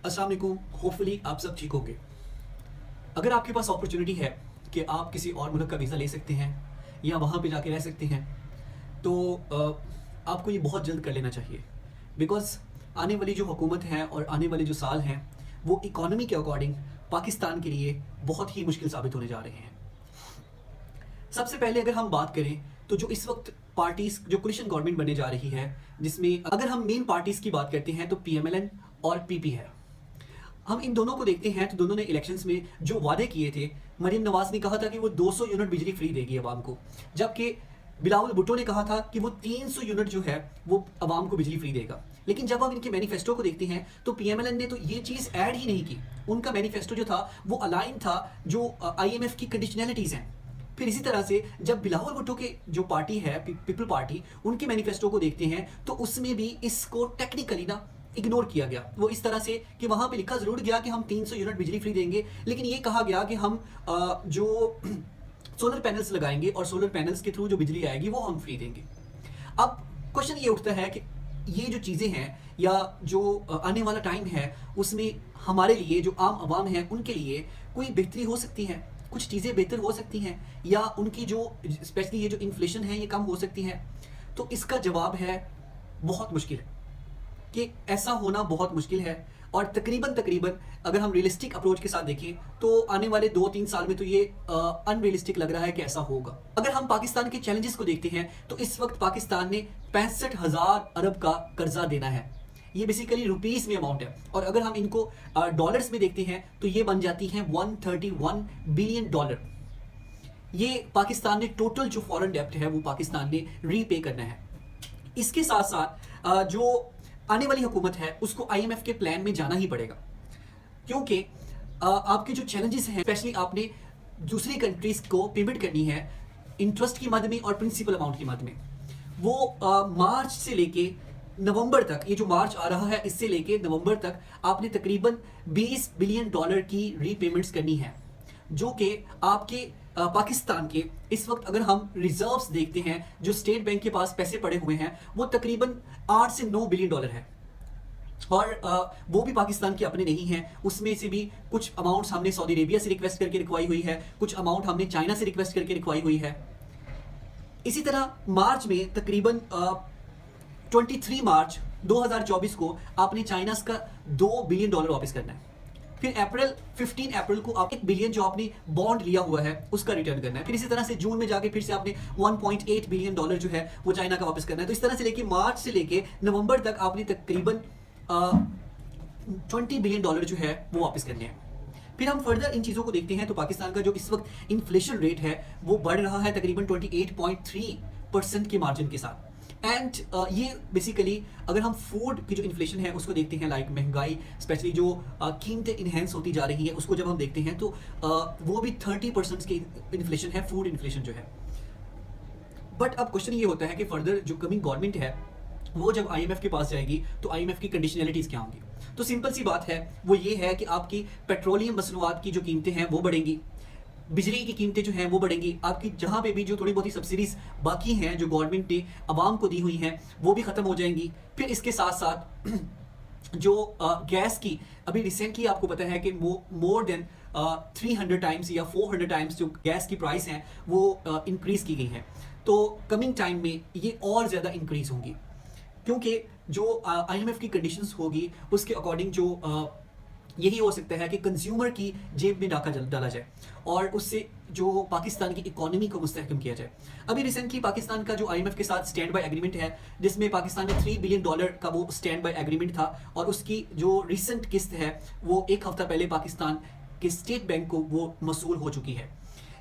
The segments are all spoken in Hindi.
अस्सलाम वालेकुम। होपफुली आप सब ठीक होंगे। अगर आपके पास अपॉर्चुनिटी है कि आप किसी और मुल्क का वीज़ा ले सकते हैं या वहाँ पे जाके रह सकते हैं, तो आपको ये बहुत जल्द कर लेना चाहिए। बिकॉज़ आने वाली जो हुकूमत है और आने वाले जो साल हैं, वो इकॉनमी के अकॉर्डिंग पाकिस्तान के लिए बहुत ही मुश्किल साबित होने जा रहे हैं। सबसे पहले अगर हम बात करें तो जो इस वक्त पार्टीज जो कोलिशन गवर्नमेंट बनने जा रही है, जिसमें अगर हम मेन पार्टीज की बात करते हैं तो पीएमएलएन और पीपी है। हम इन दोनों को देखते हैं तो दोनों ने इलेक्शंस में जो वादे किए थे, मरीम नवाज ने कहा था कि वो 200 यूनिट बिजली फ्री देगी अवाम को, जबकि बिलावल भुट्टो ने कहा था कि वो 300 यूनिट जो है वो अवाम को बिजली फ्री देगा। लेकिन जब हम इनके मैनिफेस्टो को देखते हैं तो पीएमएलएन ने तो ये चीज़ ऐड ही नहीं की। उनका मैनिफेस्टो जो था वो अलाइन था जो आईएमएफ की कंडीशनैलिटीज़ हैं। फिर इसी तरह से जब बिलावल भुट्टो के जो पार्टी है पीपल पार्टी, उनके मैनिफेस्टो को देखते हैं तो उसमें भी इसको टेक्निकली ना इग्नोर किया गया। वो इस तरह से कि वहां पे लिखा जरूर गया कि हम 300 यूनिट बिजली फ्री देंगे, लेकिन ये कहा गया कि हम जो सोलर पैनल्स लगाएंगे और सोलर पैनल्स के थ्रू जो बिजली आएगी वो हम फ्री देंगे। अब क्वेश्चन ये उठता है कि ये जो चीज़ें हैं या जो आने वाला टाइम है उसमें हमारे लिए जो आम आवाम है उनके लिए कोई बेहतरी हो सकती है, कुछ चीज़ें बेहतर हो सकती हैं, या उनकी जो स्पेशली ये जो इन्फ्लेशन है ये कम हो सकती है। तो इसका जवाब है बहुत मुश्किल है, कि ऐसा होना बहुत मुश्किल है। और तकरीबन अगर हम रियलिस्टिक अप्रोच के साथ देखें तो आने वाले 2-3 साल में तो ये अनरियलिस्टिक लग रहा है कि ऐसा होगा। अगर हम पाकिस्तान के चैलेंजेस को देखते हैं तो इस वक्त पाकिस्तान ने 65,000 अरब का कर्जा देना है। ये बेसिकली रुपीस में अमाउंट है, और अगर हम इनको डॉलर्स में देखते हैं तो ये बन जाती हैं 131 बिलियन डॉलर। ये पाकिस्तान ने टोटल जो फॉरेन डेब्ट है वो पाकिस्तान ने रीपे करना है। इसके साथ साथ जो आने वाली हुकूमत है उसको आईएमएफ के प्लान में जाना ही पड़ेगा, क्योंकि आपके जो चैलेंजेस हैं, स्पेशली आपने दूसरी कंट्रीज को पेमेंट करनी है इंटरेस्ट की मद में और प्रिंसिपल अमाउंट की मद में। वो मार्च से लेके नवंबर तक, ये जो मार्च आ रहा है इससे लेके नवंबर तक आपने तकरीबन 20 बिलियन डॉलर की रीपेमेंट्स करनी है, जो कि आपके पाकिस्तान के इस वक्त अगर हम रिजर्व्स देखते हैं जो स्टेट बैंक के पास पैसे पड़े हुए हैं वो तकरीबन 8 से 9 बिलियन डॉलर है। और वो भी पाकिस्तान के अपने नहीं हैं, उसमें से भी कुछ अमाउंट्स हमने सऊदी अरेबिया से रिक्वेस्ट करके रिक्वाई हुई है, कुछ अमाउंट हमने चाइना से रिक्वेस्ट करके रिक्वाई हुई है। इसी तरह मार्च में तकरीबन 23 मार्च 2024 को आपने चाइना का 2 बिलियन डॉलर वापस करना है। फिर 15 अप्रैल को आप 1 बिलियन जो आपने बॉन्ड लिया हुआ है उसका रिटर्न करना है। फिर इसी तरह से जून में जाके फिर से आपने 1.8 बिलियन डॉलर जो है वो चाइना का वापस करना है। तो इस तरह से लेके मार्च से लेके नवंबर तक आपने तकरीबन 20 बिलियन डॉलर जो है वो वापस करने हैं। फिर हम फर्दर इन चीज़ों को देखते हैं तो पाकिस्तान का जो इस वक्त इन्फ्लेशन रेट है वो बढ़ रहा है तकरीबन 28.3% के मार्जिन के साथ। एंड ये बेसिकली अगर हम फूड की जो इन्फ्लेशन है उसको देखते हैं, लाइक महंगाई, स्पेशली जो कीमतें इन्हेंस होती जा रही है उसको जब हम देखते हैं तो वो भी 30% की इन्फ्लेशन है, फूड इन्फ्लेशन जो है। बट अब क्वेश्चन ये होता है कि फर्दर जो कमिंग गवर्नमेंट है वो जब आईएमएफ के पास जाएगी तो आईएमएफ की कंडीशनैलिटीज़ क्या होंगी। तो सिंपल सी बात है, वो ये है कि आपकी पेट्रोलियम मसनूआत की जो कीमतें हैं वो बढ़ेंगी, बिजली की कीमतें जो हैं वो बढ़ेंगी, आपकी जहाँ पे भी जो थोड़ी बहुत सब्सिडीज बाकी हैं जो गवर्नमेंट ने आवाम को दी हुई हैं वो भी ख़त्म हो जाएंगी। फिर इसके साथ साथ जो गैस की अभी रिसेंटली आपको पता है कि मोर देन 300 टाइम्स या 400 टाइम्स जो गैस की प्राइस हैं वो इंक्रीज़ की गई है। तो कमिंग टाइम में ये और ज़्यादा इंक्रीज़ होंगी, क्योंकि जो आईएमएफ की कंडीशंस होगी उसके अकॉर्डिंग जो यही हो सकता है कि कंज्यूमर की जेब में डाका डाला जाए और उससे जो पाकिस्तान की इकोनॉमी को मुस्तहकम किया जाए। अभी रिसेंटली पाकिस्तान का जो आईएमएफ के साथ स्टैंड बाय एग्रीमेंट है, जिसमें पाकिस्तान ने 3 बिलियन डॉलर का वो स्टैंड बाय एग्रीमेंट था, और उसकी जो रिसेंट किस्त है वो एक हफ्ता पहले पाकिस्तान के स्टेट बैंक को वो मसूल हो चुकी है।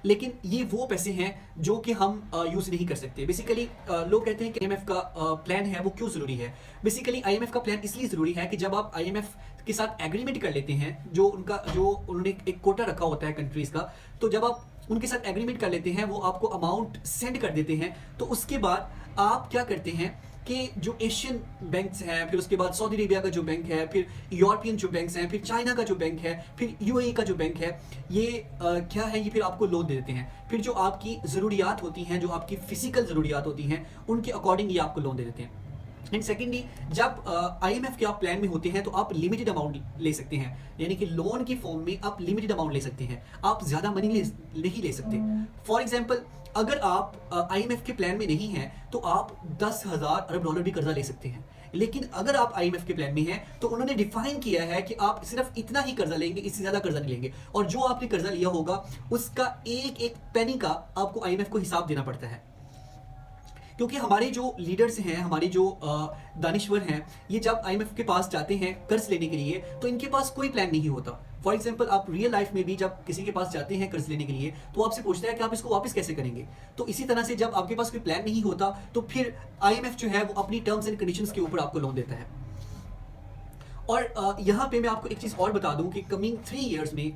लेकिन ये वो पैसे हैं जो कि हम यूज़ नहीं कर सकते। बेसिकली लोग कहते हैं कि आईएमएफ का प्लान है वो क्यों ज़रूरी है। बेसिकली आईएमएफ का प्लान इसलिए ज़रूरी है कि जब आप आईएमएफ के साथ एग्रीमेंट कर लेते हैं, जो उन्होंने एक कोटा रखा होता है कंट्रीज़ का, तो जब आप उनके साथ एग्रीमेंट कर लेते हैं वो आपको अमाउंट सेंड कर देते हैं। तो उसके बाद आप क्या करते हैं कि जो एशियन बैंक्स हैं, फिर उसके बाद सऊदी अरेबिया का जो बैंक है, फिर यूरोपियन जो बैंक्स हैं, फिर चाइना का जो बैंक है, फिर यूएई का जो बैंक है, ये क्या है, ये फिर आपको लोन दे देते हैं। फिर जो आपकी ज़रूरियात होती हैं, जो आपकी फ़िज़िकल ज़रूरियात होती हैं, उनके अकॉर्डिंग ये आपको लोन दे देते हैं। एंड सेकेंडली, जब IMF के आप प्लान में होते हैं तो आप लिमिटेड अमाउंट ले सकते हैं, यानी कि लोन की फॉर्म में आप लिमिटेड अमाउंट ले सकते हैं, आप ज़्यादा मनी नहीं ले सकते। फॉर एग्जाम्पल, अगर आप IMF के प्लान में नहीं हैं तो आप 10,000 अरब डॉलर भी कर्जा ले सकते हैं। लेकिन अगर आप IMF के प्लान में हैं तो उन्होंने डिफाइन किया है कि आप सिर्फ इतना ही कर्जा लेंगे, इससे ज़्यादा कर्जा नहीं लेंगे, और जो आपने कर्जा लिया होगा उसका एक एक पेनी का आपको IMF को हिसाब देना पड़ता है। क्योंकि हमारे जो लीडर्स हैं, हमारे जो दानिश्वर हैं, ये जब IMF के पास जाते हैं कर्ज लेने के लिए तो इनके पास कोई प्लान नहीं होता। फॉर एग्जाम्पल, आप रियल लाइफ में भी जब किसी के पास जाते हैं कर्ज लेने के लिए तो आपसे पूछता है कि आप इसको वापस कैसे करेंगे। तो इसी तरह से जब आपके पास कोई प्लान नहीं होता तो फिर IMF जो है वो अपनी टर्म्स एंड कंडीशंस के ऊपर आपको लोन देता है। और यहाँ पे मैं आपको एक चीज़ और बता दूँ कि कमिंग 3 ईयर्स में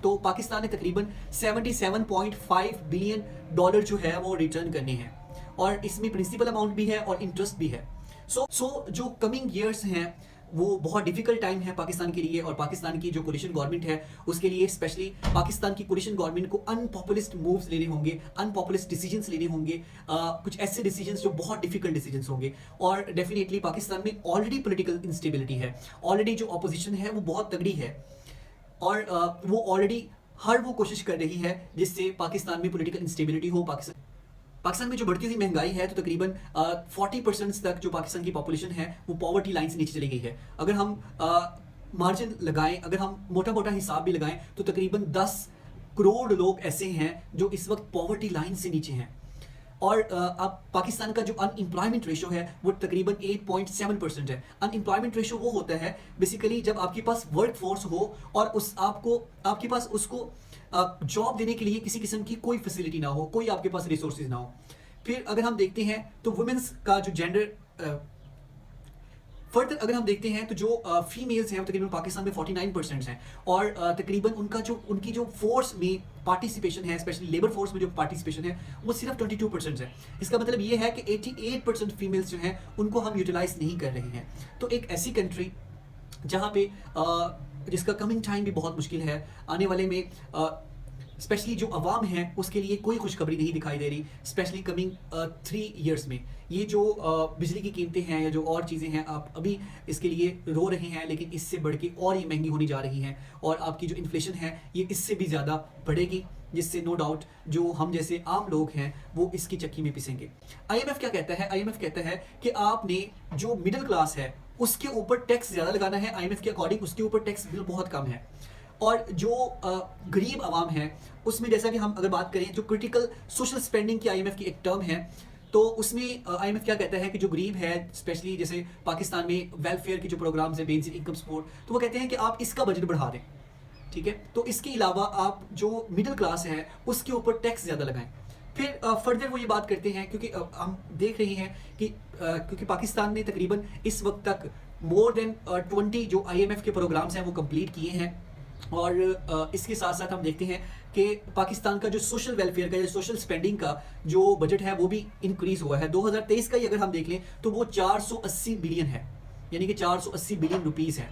तो पाकिस्तान ने तकरीबन 77.5 बिलियन डॉलर जो है वो रिटर्न करने हैं, और इसमें प्रिंसिपल अमाउंट भी है और इंटरेस्ट भी है। सो जो कमिंग ईयर्स हैं वो बहुत डिफिकल्ट टाइम है पाकिस्तान के लिए, और पाकिस्तान की जो कोलिशन गवर्नमेंट है उसके लिए, स्पेशली पाकिस्तान की कोलिशन गवर्नमेंट को अनपॉपुलिस्ट मूव्स लेने होंगे, अनपॉपुलिस्ट डिसीजंस लेने होंगे, कुछ ऐसे डिसीजंस जो बहुत डिफिकल्ट डिसीजंस होंगे। और डेफिनेटली पाकिस्तान में ऑलरेडी पॉलिटिकल इंस्टेबिलिटी है, ऑलरेडी जो अपोजिशन है वो बहुत तगड़ी है, और वो ऑलरेडी हर वो कोशिश कर रही है जिससे पाकिस्तान में पॉलिटिकल इंस्टेबिलिटी हो। पाकिस्तान में जो बढ़ती हुई महंगाई है तो तकरीबन 40% तक जो पाकिस्तान की पॉपुलेशन है वो पॉवर्टी लाइन से नीचे चली गई है। अगर हम मार्जिन लगाएं, अगर हम मोटा मोटा हिसाब भी लगाएं तो तकरीबन 10 करोड़ लोग ऐसे हैं जो इस वक्त पॉवर्टी लाइन से नीचे हैं। और अब पाकिस्तान का जो अनएम्प्लॉयमेंट रेशो है वो तकरीबन 8.7% है। अनएम्प्लॉयमेंट रेशो वो होता है बेसिकली जब आपके पास वर्क फोर्स हो और आपके पास उसको जॉब देने के लिए किसी किस्म की कोई फैसिलिटी ना हो, कोई आपके पास रिसोर्सेज ना हो। फिर अगर हम देखते हैं तो वुमेन्स का जो जेंडर फर्दर अगर हम देखते हैं तो जो फीमेल्स हैं तकरीबन पाकिस्तान में 49% हैं, और तकरीबन उनकी जो फोर्स में पार्टिसिपेशन है, स्पेशली लेबर फोर्स में जो पार्टिसिपेशन है वो सिर्फ 22% है। इसका मतलब ये है कि 88% फीमेल्स जो हैं उनको हम यूटिलाइज नहीं कर रहे हैं। तो एक ऐसी कंट्री जहाँ पे जिसका कमिंग टाइम भी बहुत मुश्किल है, आने वाले में स्पेशली जो अवाम है उसके लिए कोई खुशखबरी नहीं दिखाई दे रही, स्पेशली कमिंग 3 ईयर्स में। ये जो बिजली की कीमतें हैं या जो और चीज़ें हैं, आप अभी इसके लिए रो रहे हैं, लेकिन इससे बढ़ के और ये महंगी होनी जा रही हैं, और आपकी जो इन्फ्लेशन है ये इससे भी ज़्यादा बढ़ेगी, जिससे नो डाउट जो हम जैसे आम लोग हैं वो इसकी चक्की में पिसेंगे। IMF क्या कहता है? IMF कहता है कि आपने जो मिडिल क्लास है उसके ऊपर टैक्स ज़्यादा लगाना है। IMF के अकॉर्डिंग उसके ऊपर टैक्स बिल बहुत कम है, और जो गरीब आवाम है उसमें, जैसा कि हम अगर बात करें जो क्रिटिकल सोशल स्पेंडिंग की IMF की एक टर्म है, तो उसमें IMF क्या कहता है कि जो गरीब है, स्पेशली जैसे पाकिस्तान में वेलफेयर के जो प्रोग्राम्स हैं, बेसिक इनकम सपोर्ट, तो वो कहते हैं कि आप इसका बजट बढ़ा दें, ठीक है। तो इसके अलावा आप जो मिडिल क्लास है उसके ऊपर टैक्स ज़्यादा लगाएं। फिर फर्दर वो ये बात करते हैं, क्योंकि हम देख रहे हैं कि क्योंकि पाकिस्तान ने तकरीबन इस वक्त तक मोर देन 20 जो IMF के प्रोग्राम्स हैं वो कंप्लीट किए हैं, और इसके साथ साथ हम देखते हैं कि पाकिस्तान का जो सोशल वेलफेयर का या सोशल स्पेंडिंग का जो बजट है वो भी इंक्रीज हुआ है। 2023 का ही अगर हम देख लें तो वो 480 बिलियन है, यानी कि 480 बिलियन रुपीज़ है।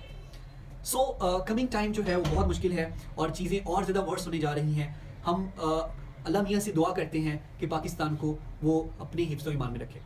सो कमिंग टाइम जो है वो बहुत मुश्किल है और चीज़ें और ज़्यादा वर्स होने जा रही हैं। हम अल्लाह मियाँ से दुआ करते हैं कि पाकिस्तान को वो अपने हिफ्ज़-ओ-ईमान में रखे।